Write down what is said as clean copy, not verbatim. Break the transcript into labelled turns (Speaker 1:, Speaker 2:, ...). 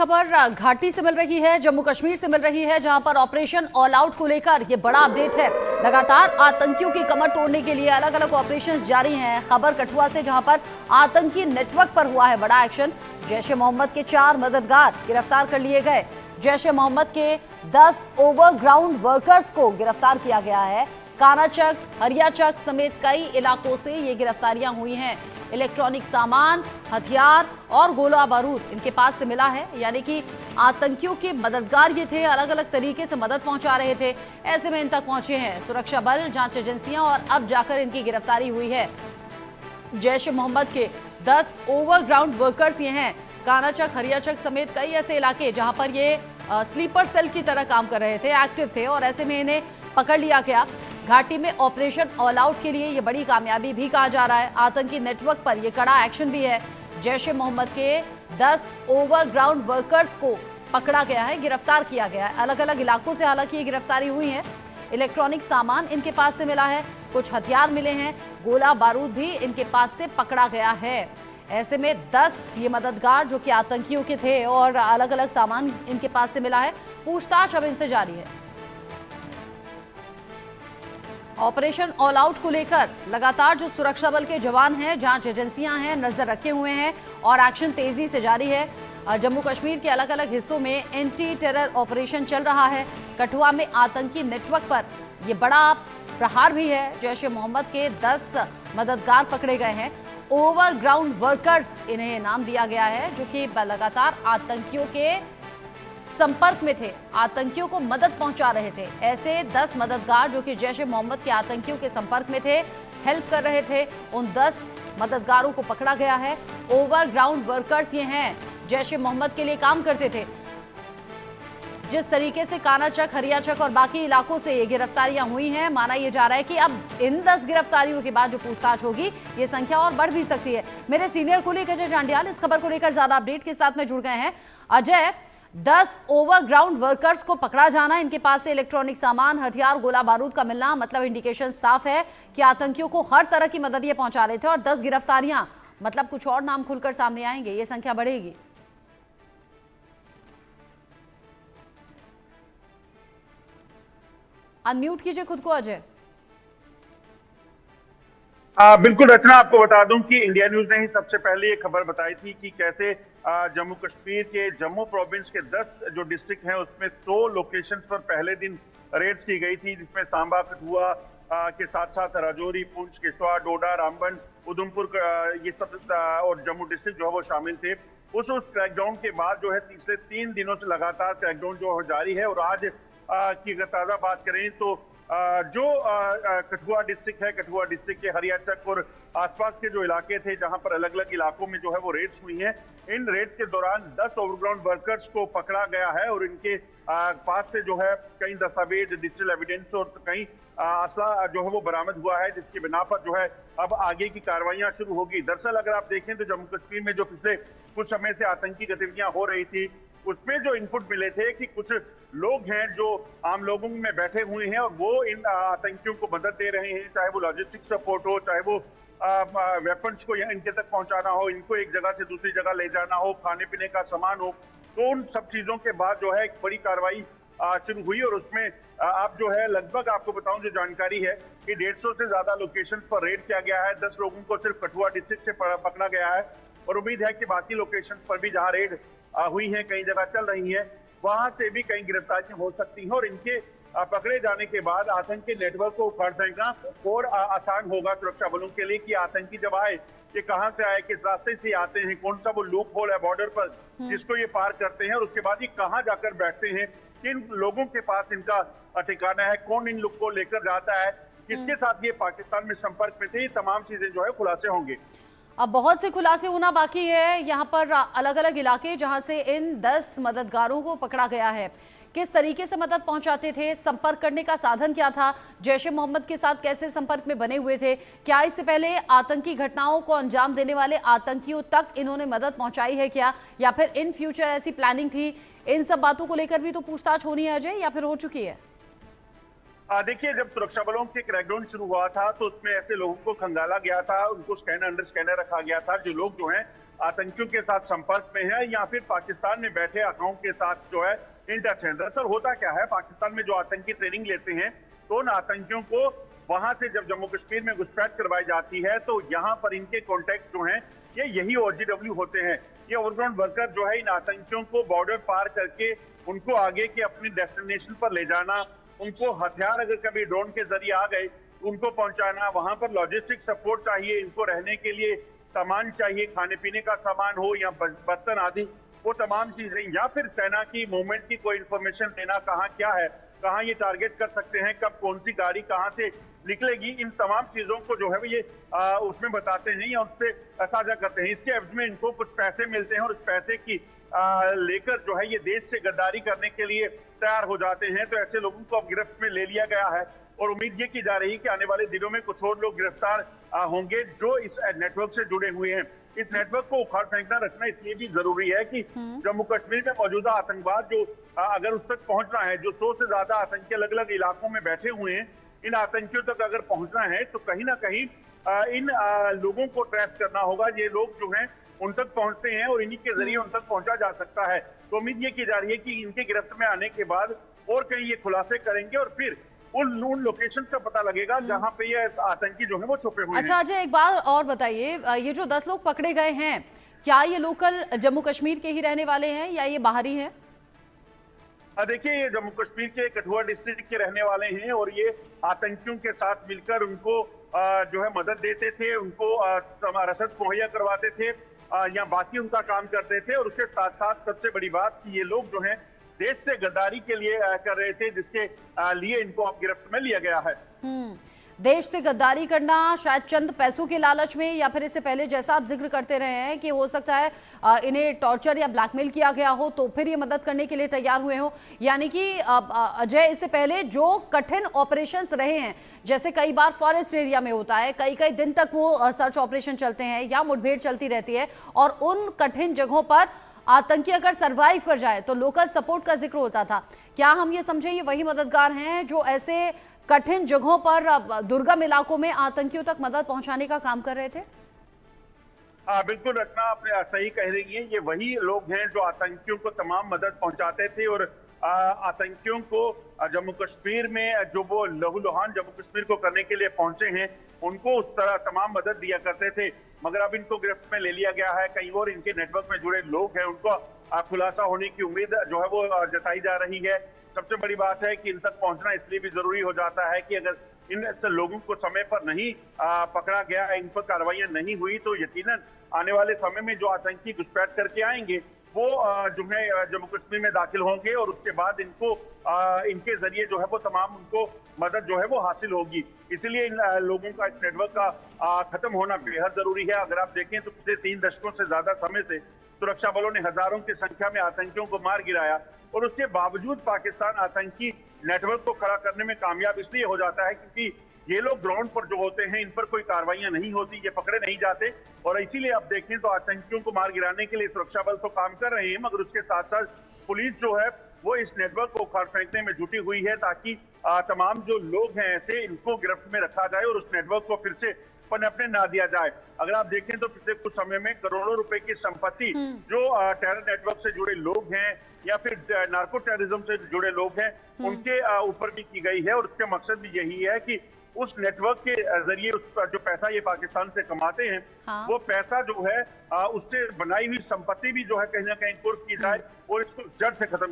Speaker 1: खबर घाटी से मिल रही है, जम्मू कश्मीर से मिल रही है, जहां पर ऑपरेशन ऑल आउट को लेकर ये बड़ा अपडेट है। लगातार आतंकियों की कमर तोड़ने के लिए अलग अलग ऑपरेशंस जारी हैं। खबर कठुआ से, जहां पर आतंकी नेटवर्क पर हुआ है बड़ा एक्शन। जैश ए मोहम्मद के 4 मददगार गिरफ्तार कर लिए गए। जैश ए मोहम्मद के 10 ओवरग्राउंड वर्कर्स को गिरफ्तार किया गया है। कानाचक, हरियाचक समेत कई इलाकों से ये गिरफ्तारियां हुई हैं। इलेक्ट्रॉनिक सामान, हथियार और गोला बारूद इनके पास से मिला है। यानी कि आतंकियों के मददगार ये थे, अलग अलग तरीके से मदद पहुंचा रहे थे। ऐसे में इन तक पहुंचे हैं सुरक्षा बल, जांच एजेंसियां और अब जाकर इनकी गिरफ्तारी हुई है। जैश ए मोहम्मद के 10 ओवरग्राउंड वर्कर्स ये हैं। कानाचक, हरियाचक समेत कई ऐसे इलाके जहां पर ये स्लीपर सेल की तरह काम कर रहे थे, एक्टिव थे, और ऐसे में इन्हें पकड़ लिया गया। घाटी में ऑपरेशन ऑल आउट के लिए ये बड़ी कामयाबी भी कहा जा रहा है। आतंकी नेटवर्क पर ये कड़ा एक्शन भी है। जैश ए मोहम्मद के 10 ओवरग्राउंड वर्कर्स को पकड़ा गया है, गिरफ्तार किया गया है। अलग अलग इलाकों से हालांकि ये गिरफ्तारी हुई है। इलेक्ट्रॉनिक सामान इनके पास से मिला है, कुछ हथियार मिले हैं, गोला बारूद भी इनके पास से पकड़ा गया है। ऐसे में 10 ये मददगार जो कि आतंकियों के थे और अलग अलग सामान इनके पास से मिला है। पूछताछ अब इनसे जारी है। ऑपरेशन ऑल आउट को लेकर लगातार जो सुरक्षा बल के जवान हैं, जांच एजेंसियां हैं, नजर रखे हुए हैं और एक्शन तेजी से जारी है। जम्मू कश्मीर के अलग अलग हिस्सों में एंटी टेरर ऑपरेशन चल रहा है। कठुआ में आतंकी नेटवर्क पर यह बड़ा प्रहार भी है। जैश ए मोहम्मद के 10 मददगार पकड़े गए हैं। ओवरग्राउंड वर्कर्स इन्हें नाम दिया गया है, जो कि लगातार आतंकियों के संपर्क में थे, आतंकियों को मदद पहुंचा रहे थे। ऐसे 10 मददगार जो कि जैश ए मोहम्मद के आतंकियों के संपर्क में थे, हेल्प कर रहे थे, उन 10 मददगारों को पकड़ा गया है। ओवरग्राउंड वर्कर्स ये हैं, जैश ए मोहम्मद के लिए काम करते थे। जिस तरीके से कानाचक, हरियाचक और बाकी इलाकों से ये गिरफ्तारियां हुई हैं, माना यह जा रहा है कि अब इन 10 गिरफ्तारियों के बाद जो पूछताछ होगी, ये संख्या और बढ़ भी सकती है। मेरे सीनियर कुलीग अजय जांडियाल इस खबर को लेकर ज्यादा अपडेट के साथ में जुड़ गए हैं। अजय, 10 ओवरग्राउंड वर्कर्स को पकड़ा जाना, इनके पास से इलेक्ट्रॉनिक सामान, हथियार, गोला बारूद का मिलना, मतलब इंडिकेशन साफ है कि आतंकियों को हर तरह की मदद ये पहुंचा रहे थे। और 10 गिरफ्तारियां, मतलब कुछ और नाम खुलकर सामने आएंगे, ये संख्या बढ़ेगी। अनम्यूट कीजिए खुद को अजय।
Speaker 2: बिल्कुल रचना, आपको बता दूं कि इंडिया न्यूज ने ही सबसे पहले ये खबर बताई थी कि कैसे जम्मू कश्मीर के जम्मू प्रोविंस के 10 जो डिस्ट्रिक्ट हैं उसमें 100 लोकेशंस पर पहले दिन रेड्स की गई थी, जिसमें सांबा, कठुआ के साथ साथ राजौरी, पुंछ, किश्तवाड़, डोडा, रामबन, उधमपुर ये सब और जम्मू डिस्ट्रिक्ट जो है वो शामिल थे। उस क्रैकडाउन के बाद जो है पिछले 3 दिनों से लगातार क्रैकडाउन जो है जारी है। और आज की अगर ताज़ा बात करें तो जो कठुआ डिस्ट्रिक्ट है, कठुआ डिस्ट्रिक्ट के हरियाचक और आसपास के जो इलाके थे, जहां पर अलग अलग इलाकों में जो है वो रेड्स हुई हैं, इन रेड्स के दौरान 10 ओवरग्राउंड वर्कर्स को पकड़ा गया है। और इनके पास से जो है कई दस्तावेज, डिजिटल एविडेंस और कई असला जो है वो बरामद हुआ है, जिसकी बिना पर जो है अब आगे की कार्रवाइयां शुरू होगी। दरअसल अगर आप देखें तो जम्मू कश्मीर में जो पिछले कुछ समय से आतंकी गतिविधियां हो रही थी, उसमें जो इनपुट मिले थे कि कुछ लोग हैं जो आम लोगों में बैठे हुए हैं और वो इन आतंकियों को मदद दे रहे हैं, चाहे वो लॉजिस्टिक सपोर्ट हो, चाहे वो वेपन्स को इनके तक पहुंचाना हो, इनको एक जगह से दूसरी जगह ले जाना हो, खाने पीने का सामान हो। तो उन सब चीजों के बाद जो है एक बड़ी कार्रवाई शुरू हुई। और उसमें आप जो है लगभग आपको बताऊं जो जानकारी है कि 150 से ज्यादा लोकेशन पर रेड किया गया है। 10 लोगों को सिर्फ कठुआ डिस्ट्रिक्ट से पकड़ा गया है और उम्मीद है कि बाकी लोकेशन पर भी जहां रेड हुई है, कई जगह चल रही है, वहां से भी कई गिरफ्तारियां हो सकती हैं। और इनके पकड़े जाने के बाद आतंकी नेटवर्क को उखाड़ देना और आसान होगा सुरक्षा बलों के लिए कि आतंकी जब आए, ये कहां से आए, किस रास्ते से आते हैं, कौन सा वो लूप होल है बॉर्डर पर जिसको ये पार करते हैं, और उसके बाद ये कहां जाकर बैठते हैं, किन लोगों के पास इनका ठिकाना है, कौन इन लोग को लेकर जाता है, किसके साथ ये पाकिस्तान में संपर्क में थे, ये तमाम चीजें जो है खुलासे होंगे।
Speaker 1: अब बहुत से खुलासे होना बाकी है। यहाँ पर अलग अलग इलाके जहां से इन 10 मददगारों को पकड़ा गया है, किस तरीके से मदद पहुंचाते थे, संपर्क करने का साधन क्या था, जैश ए मोहम्मद के साथ कैसे संपर्क में बने हुए थे, क्या इससे पहले आतंकी घटनाओं को अंजाम देने वाले आतंकियों तक इन्होंने मदद पहुंचाई है क्या, या फिर इन फ्यूचर ऐसी प्लानिंग थी, इन सब बातों को लेकर भी तो पूछताछ होनी है अजय, या फिर हो चुकी है?
Speaker 2: देखिए, जब सुरक्षा बलों के क्रैकडाउन शुरू हुआ था तो उसमें ऐसे लोगों को खंगाला गया था, उनको स्कैनर अंडर स्कैनर रखा गया था, जो लोग जो हैं आतंकियों के साथ संपर्क में है या फिर पाकिस्तान में बैठे अकाउंट के साथ जो है इन टच है। दरअसल होता क्या है, पाकिस्तान में जो आतंकी ट्रेनिंग लेते हैं तो उन आतंकियों को वहां से जब जम्मू कश्मीर में घुसपैठ करवाई जाती है तो यहाँ पर इनके कॉन्टेक्ट जो हैं ये यही OGW होते हैं। ये ओवरग्राउंड वर्कर जो है इन आतंकियों को बॉर्डर पार करके उनको आगे के अपने डेस्टिनेशन पर ले जाना, उनको हथियार अगर कभी ड्रोन के जरिए आ गए उनको पहुंचाना, वहां पर लॉजिस्टिक सपोर्ट चाहिए, इनको रहने के लिए सामान चाहिए, खाने पीने का सामान हो या बर्तन आदि, वो तमाम चीजें, या फिर सेना की मूवमेंट की कोई इंफॉर्मेशन देना, कहाँ क्या है, कहाँ ये टारगेट कर सकते हैं, कब कौन सी गाड़ी कहाँ से निकलेगी, इन तमाम चीजों को जो है वो ये उसमें बताते हैं या उससे साझा करते हैं। इसके एवज में इनको कुछ पैसे मिलते हैं और उस पैसे की लेकर जो है ये देश से गद्दारी करने के लिए तैयार हो जाते हैं। तो ऐसे लोगों को अब गिरफ्त में ले लिया गया है और उम्मीद ये की जा रही है कि आने वाले दिनों में कुछ और लोग गिरफ्तार होंगे जो इस नेटवर्क से जुड़े हुए हैं। इस नेटवर्क को उखाड़ फेंकना रचना इसलिए भी जरूरी है कि जम्मू कश्मीर में मौजूदा आतंकवाद जो अगर उस तक पहुंचना है, जो 100 से ज्यादा आतंकी अलग अलग इलाकों में बैठे हुए हैं, इन आतंकियों तक अगर पहुंचना है तो कहीं ना कहीं इन लोगों को ट्रैप करना होगा। ये लोग जो हैं उन तक पहुंचते हैं और इन्हीं के जरिए उन तक पहुंचा जा सकता है। तो उम्मीद ये की जा रही है कि इनके गिरफ्त में आने के बाद और कहीं ये खुलासे करेंगे और फिर उन लोकेशन का पता लगेगा जहां पे ये आतंकी जो है वो छुपे हुए हैं।
Speaker 1: अच्छा अजय, एक बात और बताइए, ये जो 10 लोग पकड़े गए हैं, क्या ये लोकल जम्मू कश्मीर के ही रहने वाले हैं या ये बाहरी हैं?
Speaker 2: देखिए, ये जम्मू कश्मीर के कठुआ डिस्ट्रिक्ट के रहने वाले हैं और ये आतंकियों के साथ मिलकर उनको जो है मदद देते थे, उनको रसद मुहैया करवाते थे या बाकी उनका काम करते थे। और उसके साथ साथ सबसे बड़ी बात कि ये लोग जो हैं देश से गद्दारी के लिए कर रहे थे, जिसके लिए इनको अब गिरफ्त में लिया गया है।
Speaker 1: देश से गद्दारी करना शायद चंद पैसों के लालच में, या फिर इससे पहले जैसा आप जिक्र करते रहे हैं कि हो सकता है इन्हें टॉर्चर या ब्लैकमेल किया गया हो तो फिर ये मदद करने के लिए तैयार हुए हो। यानी कि अजय, इससे पहले जो कठिन ऑपरेशंस रहे हैं, जैसे कई बार फॉरेस्ट एरिया में होता है, कई कई दिन तक वो सर्च ऑपरेशन चलते हैं या मुठभेड़ चलती रहती है, और उन कठिन जगहों पर आतंकी अगर सरवाइव कर जाए तो लोकल सपोर्ट का जिक्र होता था। क्या हम ये समझें ये वही मददगार हैं जो ऐसे कठिन जगहों पर, दुर्गम इलाकों में आतंकियों तक मदद पहुंचाने का काम कर रहे थे?
Speaker 2: हाँ बिल्कुल रचना, आप सही कह रही हैं। ये वही लोग हैं जो आतंकियों को तमाम मदद पहुंचाते थे और आतंकियों को जम्मू कश्मीर में जो वो लहूलुहान जम्मू कश्मीर को करने के लिए पहुंचे हैं उनको उस तरह तमाम मदद दिया करते थे। मगर अब इनको गिरफ्त में ले लिया गया है। कई और इनके नेटवर्क में जुड़े लोग हैं, उनको खुलासा होने की उम्मीद जो है वो जताई जा रही है। सबसे बड़ी बात है कि इन तक पहुंचना इसलिए भी जरूरी हो जाता है कि अगर इन लोगों को समय पर नहीं पकड़ा गया, इन पर कार्रवाइयां नहीं हुई तो यकीनन आने वाले समय में जो आतंकी घुसपैठ करके आएंगे वो जो है जम्मू कश्मीर में दाखिल होंगे और उसके बाद इनको इनके जरिए जो है वो तमाम उनको मदद जो है वो हासिल होगी। इसीलिए इन लोगों का, इस नेटवर्क का खत्म होना बेहद जरूरी है। अगर आप देखें तो पिछले 3 दशकों से ज्यादा समय से सुरक्षा बलों ने हजारों की संख्या में आतंकियों को मार गिराया और उसके बावजूद पाकिस्तान आतंकी नेटवर्क को खड़ा करने में कामयाब इसलिए हो जाता है क्योंकि ये लोग ग्राउंड पर जो होते हैं इन पर कोई कार्रवाइयां नहीं होती, ये पकड़े नहीं जाते। और इसीलिए आप देखें तो आतंकियों को मार गिराने के लिए सुरक्षा बल तो काम कर रहे हैं, मगर उसके साथ साथ पुलिस जो है वो इस नेटवर्क को उखाड़ फेंकने में जुटी हुई है ताकि तमाम जो लोग हैं ऐसे इनको गिरफ्त में रखा जाए और उस नेटवर्क को फिर से पनपने ना दिया जाए। अगर आप देखें तो पिछले कुछ समय में करोड़ों रुपए की संपत्ति जो टेरर नेटवर्क से जुड़े लोग हैं या फिर नार्को टेररिज्म से जुड़े लोग हैं उनके ऊपर भी की गई है और उसका मकसद भी यही है कि उस नेटवर्क के जरिए उसका जो पैसा ये पाकिस्तान से कमाते हैं वो पैसा जो है उससे बनाई हुई संपत्ति भी जो है कहीं ना कहीं कुर्क की जाए और इसको जड़ से खत्म